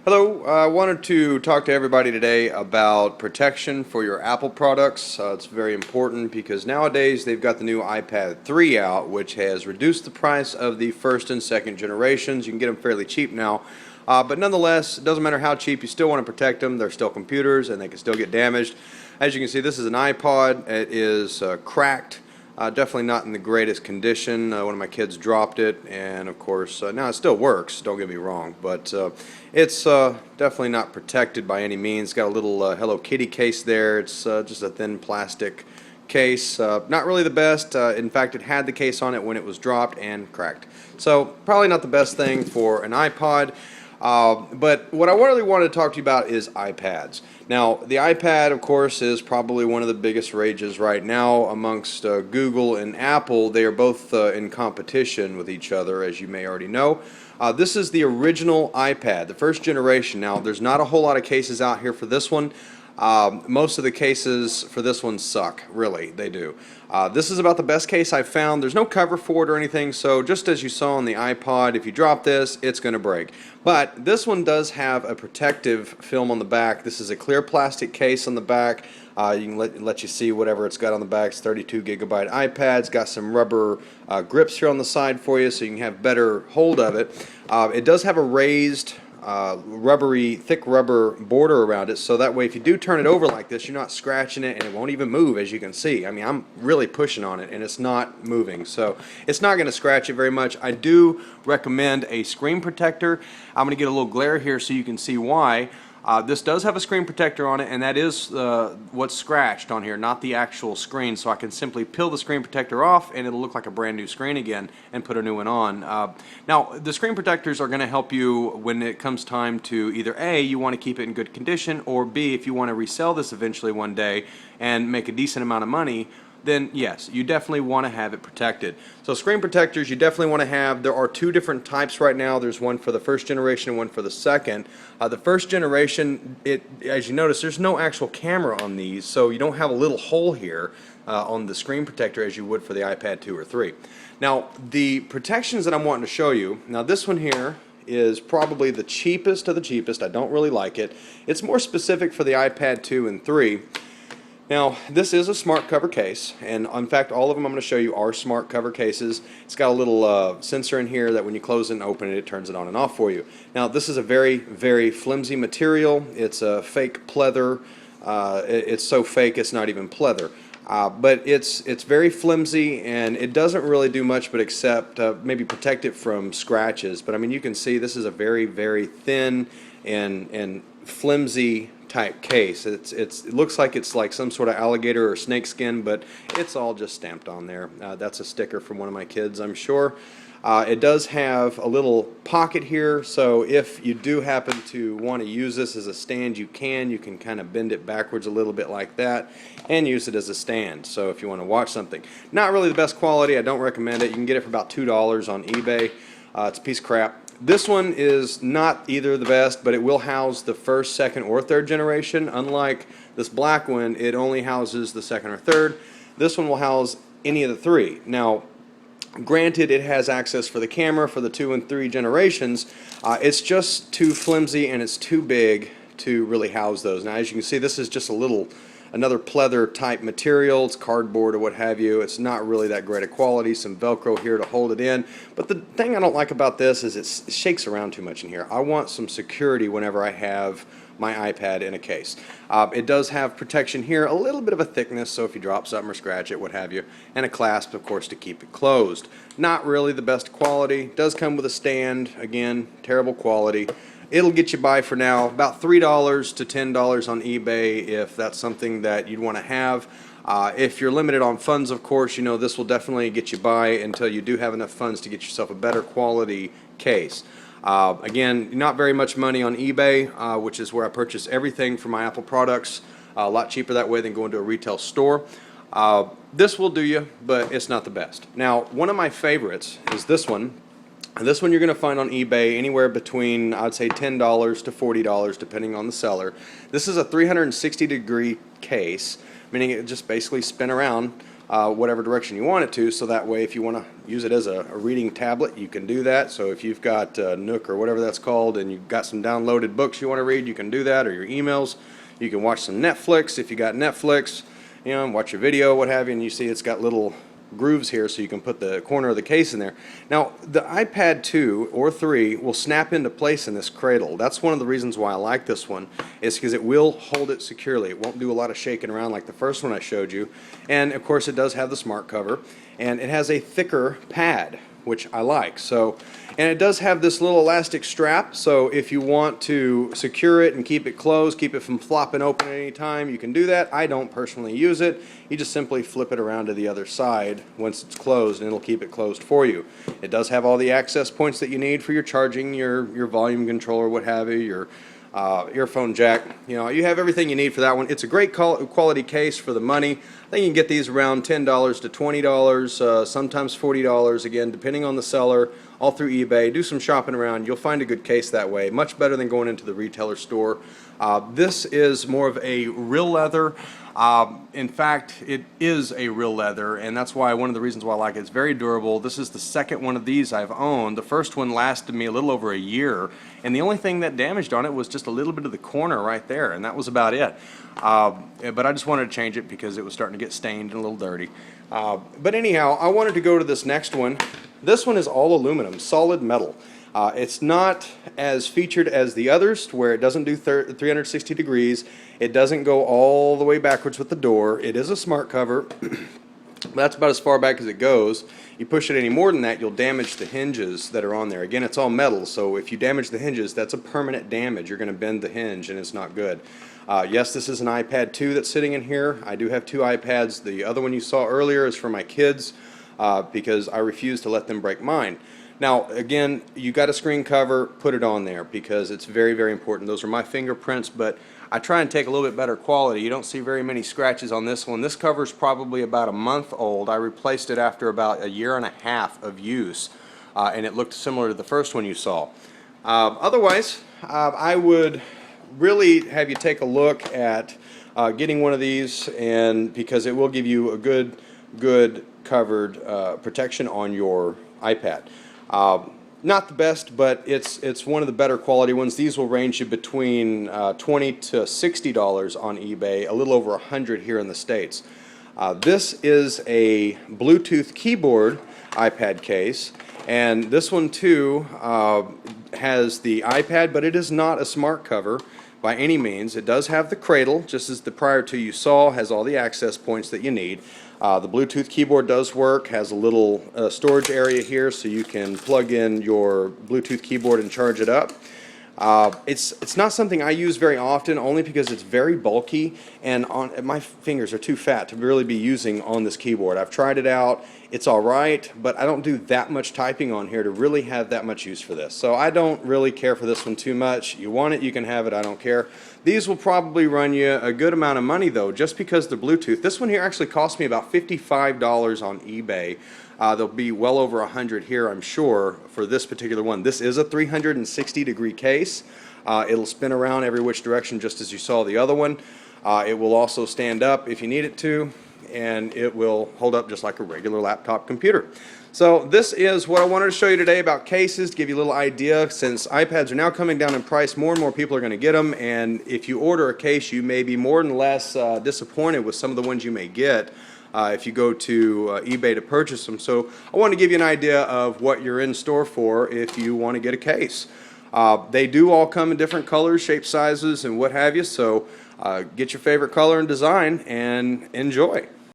Hello, I wanted to talk to everybody today about protection for your Apple products. It's very important because nowadays they've got the new iPad 3 out, which has reduced the price of the first and second generations. You can get them fairly cheap now, but nonetheless, it doesn't matter how cheap, you still want to protect them. They're still computers and they can still get damaged. As you can see, this is an iPod. It is cracked. Definitely not in the greatest condition. One of my kids dropped it, and of course, now it still works, don't get me wrong, but it's definitely not protected by any means. It's got a little Hello Kitty case there. It's just a thin plastic case. Not really the best. In fact, it had the case on it when it was dropped and cracked. So, probably not the best thing for an iPod. But what I really wanted to talk to you about is iPads. Now, the iPad, of course, is probably one of the biggest rages right now amongst Google and Apple. They are both in competition with each other, as you may already know. This is the original iPad, the first generation. Now, there's not a whole lot of cases out here for this one. Most of the cases for this one suck, really, they do. This is about the best case I've found. There's no cover for it or anything, so just as you saw on the iPod, if you drop this, it's going to break. But this one does have a protective film on the back. This is a clear plastic case on the back. You can let you see whatever it's got on the back. It's 32 gigabyte iPad. It's got some rubber grips here on the side for you so you can have better hold of it. It does have a raised rubbery, thick rubber border around it, so that way if you do turn it over like this, you're not scratching it and it won't even move, as you can see. I mean, I'm really pushing on it and it's not moving, so it's not going to scratch it very much. I do recommend a screen protector. I'm going to get a little glare here so you can see why. This does have a screen protector on it, and that is what's scratched on here, not the actual screen. So I can simply peel the screen protector off and it'll look like a brand new screen again and put a new one on. Now, the screen protectors are going to help you when it comes time to either A, you want to keep it in good condition, or B, if you want to resell this eventually one day and make a decent amount of money, then yes, you definitely want to have it protected. So screen protectors you definitely want to have. There are two different types right now. There's one for the first generation and one for the second. The first generation, as you notice, there's no actual camera on these, so you don't have a little hole here on the screen protector as you would for the iPad 2 or 3. Now, the protections that I'm wanting to show you, now this one here is probably the cheapest of the cheapest. I don't really like it. It's more specific for the iPad 2 and 3. Now, this is a smart cover case, and in fact all of them I'm going to show you are smart cover cases. It's got a little sensor in here that when you close it and open it, it turns it on and off for you. Now, this is a very, very flimsy material. It's a fake pleather. It's so fake it's not even pleather. But it's very flimsy, and it doesn't really do much but except maybe protect it from scratches. But I mean, you can see this is a very, very thin and flimsy type case. It looks like it's like some sort of alligator or snake skin, but it's all just stamped on there. That's a sticker from one of my kids, I'm sure. It does have a little pocket here, so if you do happen to want to use this as a stand, you can kind of bend it backwards a little bit like that and use it as a stand. So if you want to watch something, not really the best quality, I don't recommend it. You can get it for about $2 on eBay. It's a piece of crap. This one is not either the best, but it will house the first, second, or third generation. Unlike this black one, it only houses the second or third. This one will house any of the three. Now, granted, it has access for the camera for the 2 and 3 generations. It's just too flimsy and it's too big to really house those. Now, as you can see, this is just another pleather type material. It's cardboard or what have you. It's not really that great a quality. Some Velcro here to hold it in. But the thing I don't like about this is it shakes around too much in here. I want some security whenever I have my iPad in a case. It does have protection here, a little bit of a thickness, so if you drop something or scratch it, what have you, and a clasp, of course, to keep it closed. Not really the best quality. Does come with a stand. Again, terrible quality. It'll get you by for now about $3 to $10 on eBay if that's something that you'd want to have. If you're limited on funds, of course, you know this will definitely get you by until you do have enough funds to get yourself a better quality case. Again, not very much money on eBay, which is where I purchase everything for my Apple products. A lot cheaper that way than going to a retail store. This will do you, but it's not the best. Now, one of my favorites is this one. And this one you're going to find on eBay anywhere between, I'd say, $10 to $40, depending on the seller. This is a 360-degree case, meaning it just basically spin around whatever direction you want it to, so that way if you want to use it as a reading tablet, you can do that. So if you've got Nook or whatever that's called, and you've got some downloaded books you want to read, you can do that, or your emails. You can watch some Netflix if you got Netflix, you know, and watch your video, what have you, and you see it's got little grooves here so you can put the corner of the case in there. Now the iPad 2 or 3 will snap into place in this cradle. That's one of the reasons why I like this one, is because it will hold it securely. It won't do a lot of shaking around like the first one I showed you. And of course it does have the smart cover, and it has a thicker pad, which I like. So, and it does have this little elastic strap, so if you want to secure it and keep it closed, keep it from flopping open at any time, you can do that. I don't personally use it. You just simply flip it around to the other side once it's closed, and it'll keep it closed for you. It does have all the access points that you need for your charging, your volume controller, what have you, your earphone jack. You know, you have everything you need for that one. It's a great quality case for the money. I think you can get these around $10 to $20, sometimes $40, again, depending on the seller, all through eBay. Do some shopping around. You'll find a good case that way. Much better than going into the retailer store. This is more of a real leather. In fact, it is a real leather, and that's why one of the reasons why I like it. It's very durable. This is the second one of these I've owned. The first one lasted me a little over a year, and the only thing that damaged on it was just a little bit of the corner right there, and that was about it. But I just wanted to change it because it was starting to get stained and a little dirty. But anyhow, I wanted to go to this next one. This one is all aluminum, solid metal. It's not as featured as the others, where it doesn't do 360 degrees. It doesn't go all the way backwards with the door. It is a smart cover. That's about as far back as it goes. You push it any more than that, you'll damage the hinges that are on there. Again, it's all metal, so if you damage the hinges, that's a permanent damage. You're going to bend the hinge, and it's not good. Yes, this is an iPad 2 that's sitting in here. I do have two iPads. The other one you saw earlier is for my kids because I refuse to let them break mine. Now, again, you got a screen cover, put it on there because it's very, very important. Those are my fingerprints, but I try and take a little bit better quality. You don't see very many scratches on this one. This cover is probably about a month old. I replaced it after about a year and a half of use, and it looked similar to the first one you saw. Otherwise, I would really have you take a look at getting one of these, and because it will give you a good covered protection on your iPad. Not the best, but it's one of the better quality ones. These will range you between $20 to $60 on eBay, a little over $100 here in the States. This is a Bluetooth keyboard iPad case, and this one too has the iPad, but it is not a smart cover by any means. It does have the cradle, just as the prior two you saw, has all the access points that you need. The Bluetooth keyboard does work, has a little storage area here so you can plug in your Bluetooth keyboard and charge it up. It's not something I use very often, only because it's very bulky, and my fingers are too fat to really be using on this keyboard. I've tried it out. It's alright, but I don't do that much typing on here to really have that much use for this. So I don't really care for this one too much. You want it, you can have it, I don't care. These will probably run you a good amount of money though, just because they're Bluetooth. This one here actually cost me about $55 on eBay. There'll be well over $100 here, I'm sure, for this particular one. This is a 360-degree case. It'll spin around every which direction, just as you saw the other one. It will also stand up if you need it to, and it will hold up just like a regular laptop computer. So this is what I wanted to show you today about cases, to give you a little idea. Since iPads are now coming down in price, more and more people are going to get them, and if you order a case, you may be more than less disappointed with some of the ones you may get if you go to eBay to purchase them. So I want to give you an idea of what you're in store for if you want to get a case. They do all come in different colors, shapes, sizes, and what have you, so get your favorite color and design and enjoy.